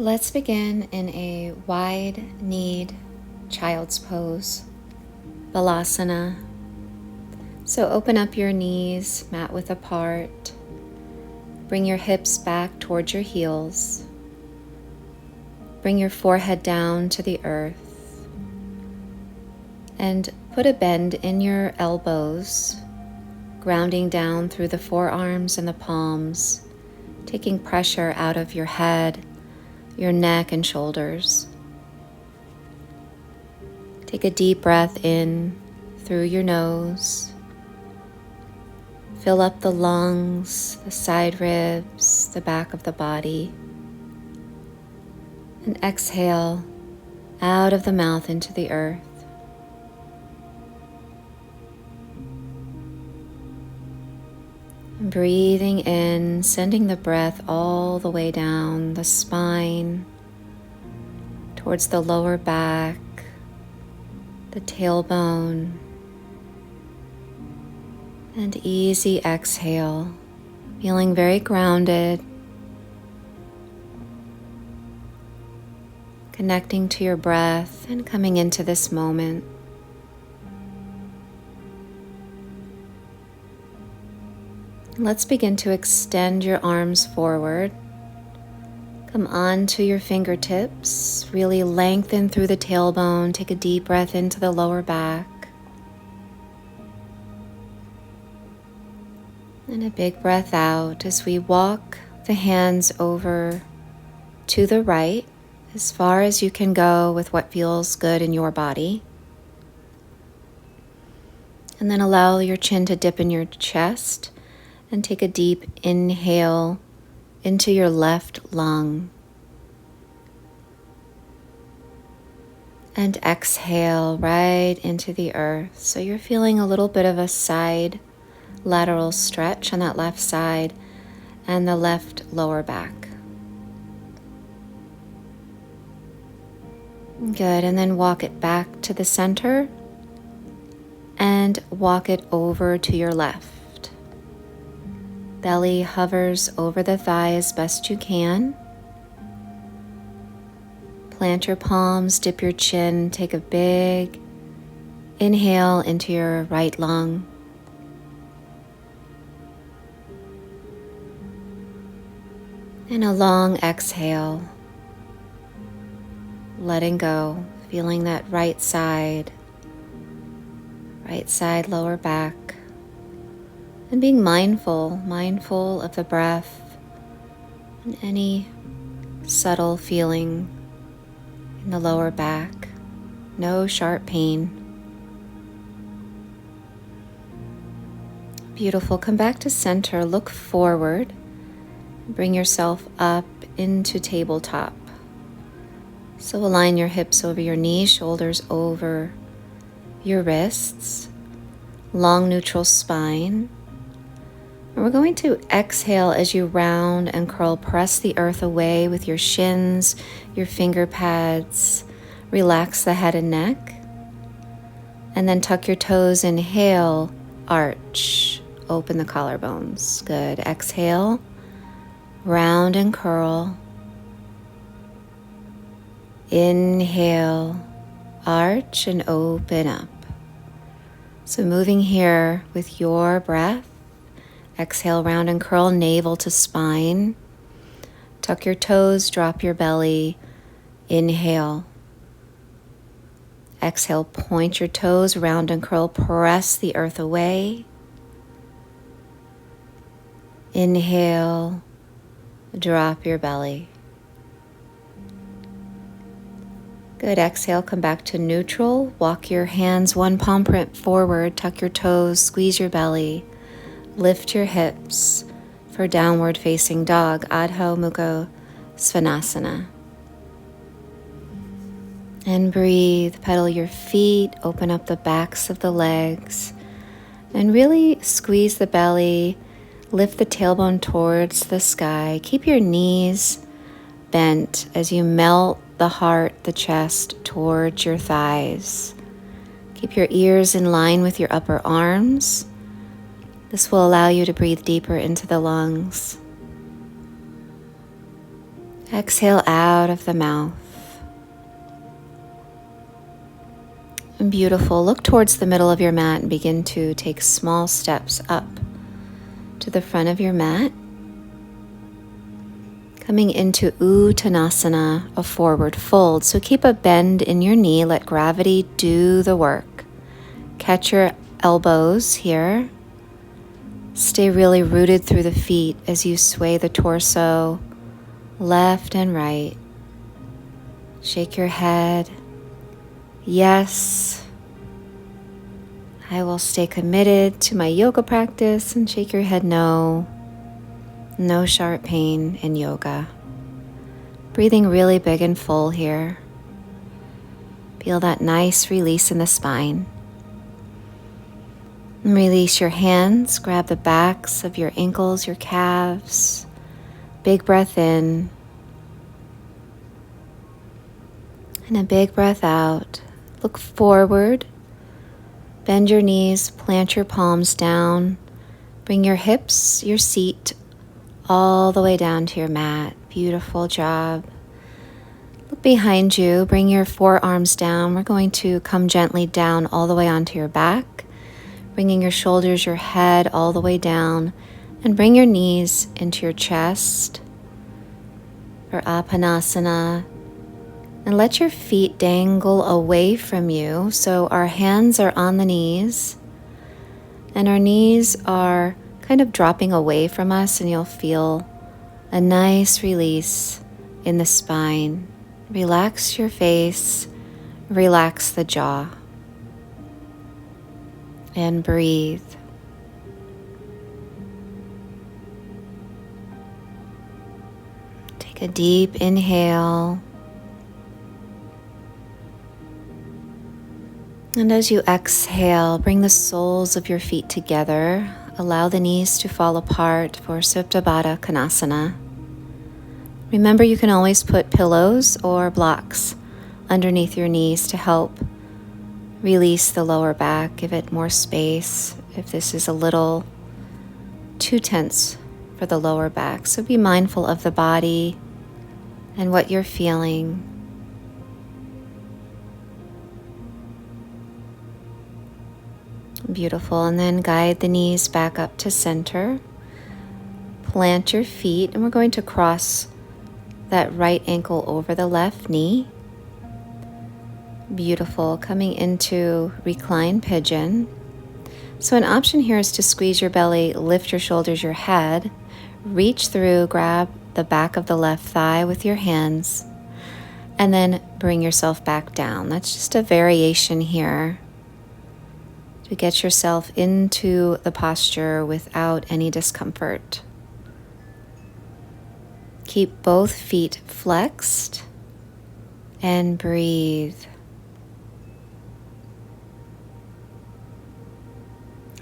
Let's begin in a wide-kneed child's pose, Balasana. So open up your knees, mat width apart. Bring your hips back towards your heels. Bring your forehead down to the earth. And put a bend in your elbows, grounding down through the forearms and the palms, taking pressure out of your head, your neck and shoulders. Take a deep breath in through your nose. Fill up the lungs, the side ribs, the back of the body. And exhale out of the mouth into the earth. And breathing in, sending the breath all the way down the spine, towards the lower back, the tailbone, and easy exhale, feeling very grounded, connecting to your breath and coming into this moment. Let's begin to extend your arms forward. Come onto your fingertips, really lengthen through the tailbone. Take a deep breath into the lower back. And a big breath out as we walk the hands over to the right, as far as you can go with what feels good in your body. And then allow your chin to dip in your chest. And take a deep inhale into your left lung. And exhale right into the earth. So you're feeling a little bit of a side lateral stretch on that left side and the left lower back. Good, and then walk it back to the center and walk it over to your left. Belly hovers over the thigh as best you can. Plant your palms, dip your chin, take a big inhale into your right lung. And a long exhale, letting go, feeling that right side lower back. And being mindful of the breath and any subtle feeling in the lower back. No sharp pain. Beautiful. Come back to center. Look forward. Bring yourself up into tabletop. So align your hips over your knees, shoulders over your wrists. Long neutral spine. And we're going to exhale as you round and curl. Press the earth away with your shins, your finger pads. Relax the head and neck. And then tuck your toes. Inhale, arch. Open the collarbones. Good. Exhale, round and curl. Inhale, arch and open up. So moving here with your breath. Exhale, round and curl, navel to spine. Tuck your toes, drop your belly. Inhale. Exhale, point your toes, round and curl, press the earth away. Inhale, drop your belly. Good, exhale, come back to neutral. Walk your hands one palm print forward, tuck your toes, squeeze your belly. Lift your hips for downward facing dog, Adho Mukha Svanasana. And breathe, pedal your feet, open up the backs of the legs, and really squeeze the belly, lift the tailbone towards the sky. Keep your knees bent as you melt the heart, the chest towards your thighs. Keep your ears in line with your upper arms. This will allow you to breathe deeper into the lungs. Exhale out of the mouth. And beautiful. Look towards the middle of your mat and begin to take small steps up to the front of your mat. Coming into Uttanasana, a forward fold. So keep a bend in your knee. Let gravity do the work. Catch your elbows here. Stay really rooted through the feet as you sway the torso left and right. Shake your head. Yes, I will stay committed to my yoga practice, and shake your head no. No sharp pain in yoga. Breathing really big and full here. Feel that nice release in the spine. And release your hands. Grab the backs of your ankles, your calves. Big breath in. And a big breath out. Look forward. Bend your knees, plant your palms down. Bring your hips, your seat, all the way down to your mat. Beautiful job. Look behind you. Bring your forearms down. We're going to come gently down all the way onto your back. Bringing your shoulders, your head all the way down. And bring your knees into your chest for Apanasana. And let your feet dangle away from you. So our hands are on the knees. And our knees are kind of dropping away from us. And you'll feel a nice release in the spine. Relax your face. Relax the jaw. And breathe. Take a deep inhale. And as you exhale, bring the soles of your feet together. Allow the knees to fall apart for Supta Baddha Konasana. Remember, you can always put pillows or blocks underneath your knees to help release the lower back, give it more space if this is a little too tense for the lower back. So be mindful of the body and what you're feeling. Beautiful. And then guide the knees back up to center. Plant your feet, and we're going to cross that right ankle over the left knee. Beautiful. Coming into Recline Pigeon. So an option here is to squeeze your belly, lift your shoulders, your head, reach through, grab the back of the left thigh with your hands, and then bring yourself back down. That's just a variation here to get yourself into the posture without any discomfort. Keep both feet flexed and breathe.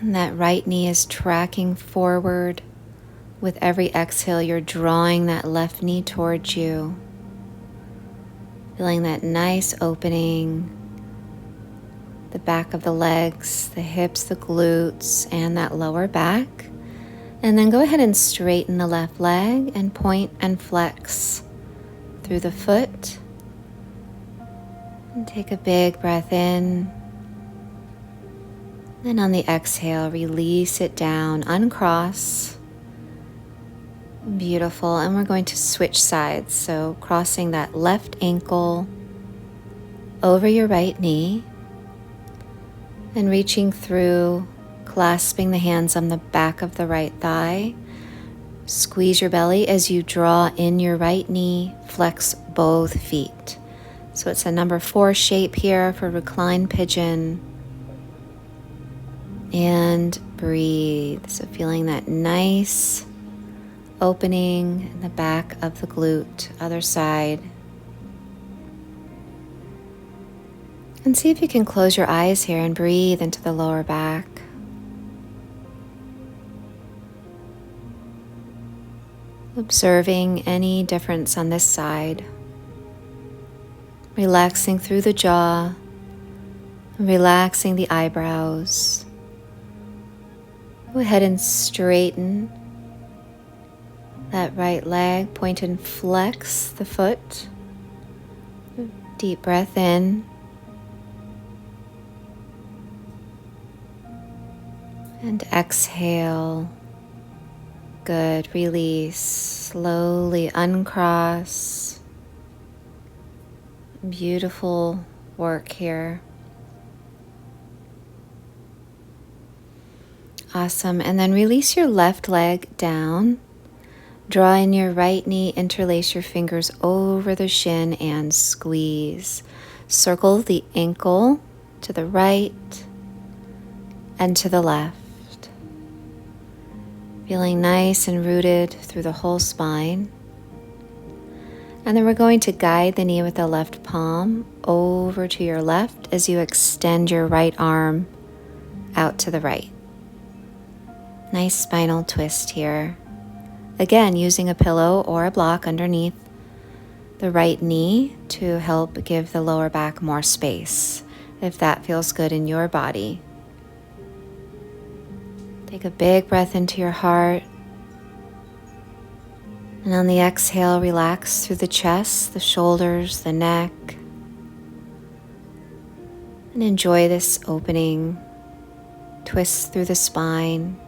And that right knee is tracking forward. With every exhale, you're drawing that left knee towards you. Feeling that nice opening. The back of the legs, the hips, the glutes, and that lower back. And then go ahead and straighten the left leg and point and flex through the foot. And take a big breath in. And on the exhale, release it down, uncross. Beautiful. And we're going to switch sides. So crossing that left ankle over your right knee. And reaching through, clasping the hands on the back of the right thigh. Squeeze your belly as you draw in your right knee, flex both feet. So it's a number 4 shape here for Recline Pigeon. And breathe. So feeling that nice opening in the back of the glute, other side. And see if you can close your eyes here and breathe into the lower back. Observing any difference on this side. Relaxing through the jaw, relaxing the eyebrows. Go ahead and straighten That right leg, point and flex the foot. Deep breath in. And exhale. Good. Release. Slowly uncross. Beautiful work here. Awesome. And then release your left leg down. Draw in your right knee, interlace your fingers over the shin and squeeze. Circle the ankle to the right and to the left. Feeling nice and rooted through the whole spine. And then we're going to guide the knee with the left palm over to your left as you extend your right arm out to the right. Nice spinal twist here. Again, using a pillow or a block underneath the right knee to help give the lower back more space, if that feels good in your body. Take a big breath into your heart. And on the exhale, relax through the chest, the shoulders, the neck. And enjoy this opening. Twist through the spine.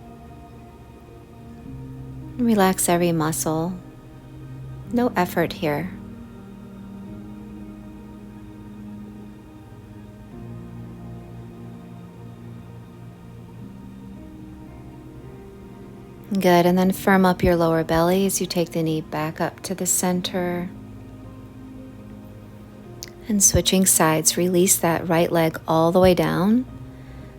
And relax every muscle. No effort here. Good, and then firm up your lower belly as you take the knee back up to the center. And switching sides, release that right leg all the way down.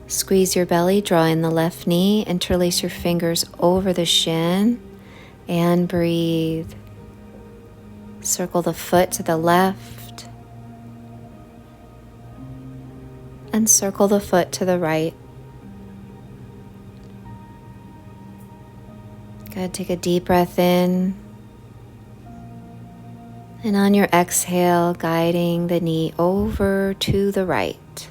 Squeeze your belly, draw in the left knee, interlace your fingers over the shin, and breathe. Circle the foot to the left, and circle the foot to the right. Good, take a deep breath in. And on your exhale, guiding the knee over to the right.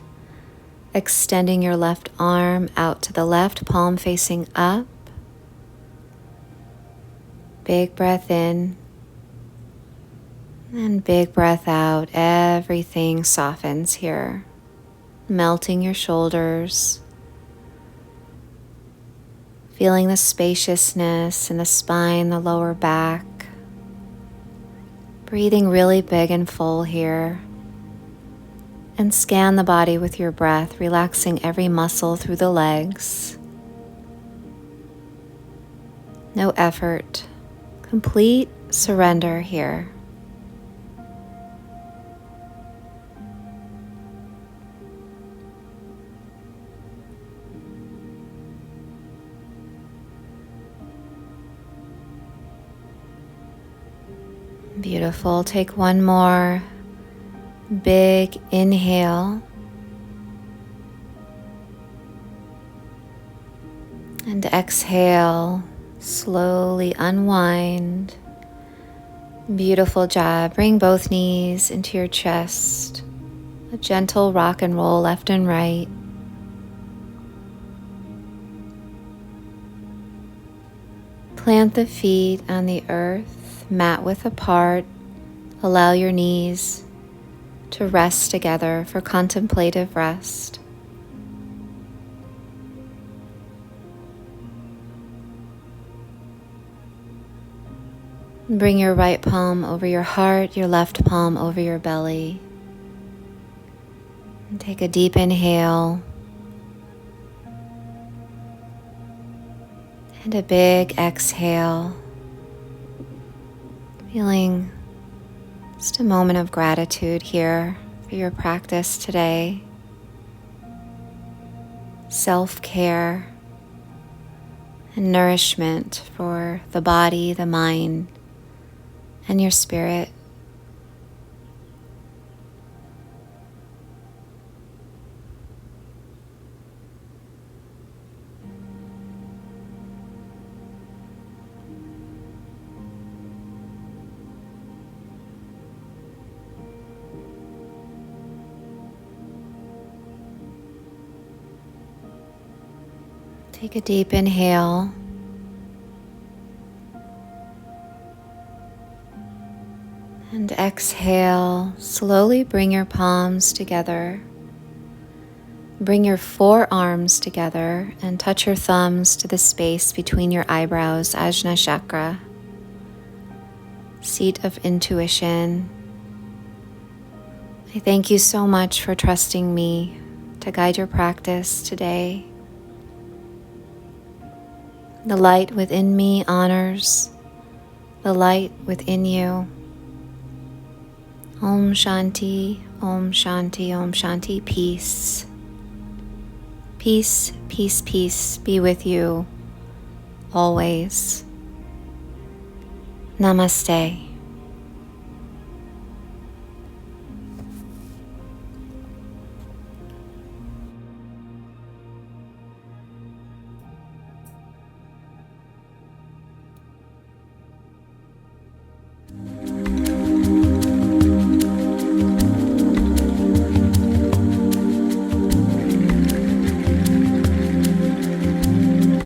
Extending your left arm out to the left, palm facing up. Big breath in. And big breath out. Everything softens here. Melting your shoulders. Feeling the spaciousness in the spine, the lower back. Breathing really big and full here. And scan the body with your breath, relaxing every muscle through the legs. No effort. Complete surrender here. Beautiful. Take one more big inhale. And exhale. Slowly unwind. Beautiful job. Bring both knees into your chest. A gentle rock and roll left and right. Plant the feet on the earth, mat width apart. Allow your knees to rest together for contemplative rest. Bring your right palm over your heart, your left palm over your belly. And take a deep inhale. And a big exhale. Feeling just a moment of gratitude here for your practice today. Self-care and nourishment for the body, the mind, and your spirit. Take a deep inhale. And exhale, slowly bring your palms together. Bring your forearms together and touch your thumbs to the space between your eyebrows, Ajna Chakra, seat of intuition. I thank you so much for trusting me to guide your practice today. The light within me honors the light within you. Om Shanti, Om Shanti, Om Shanti, peace. Peace, peace, peace be with you always. Namaste.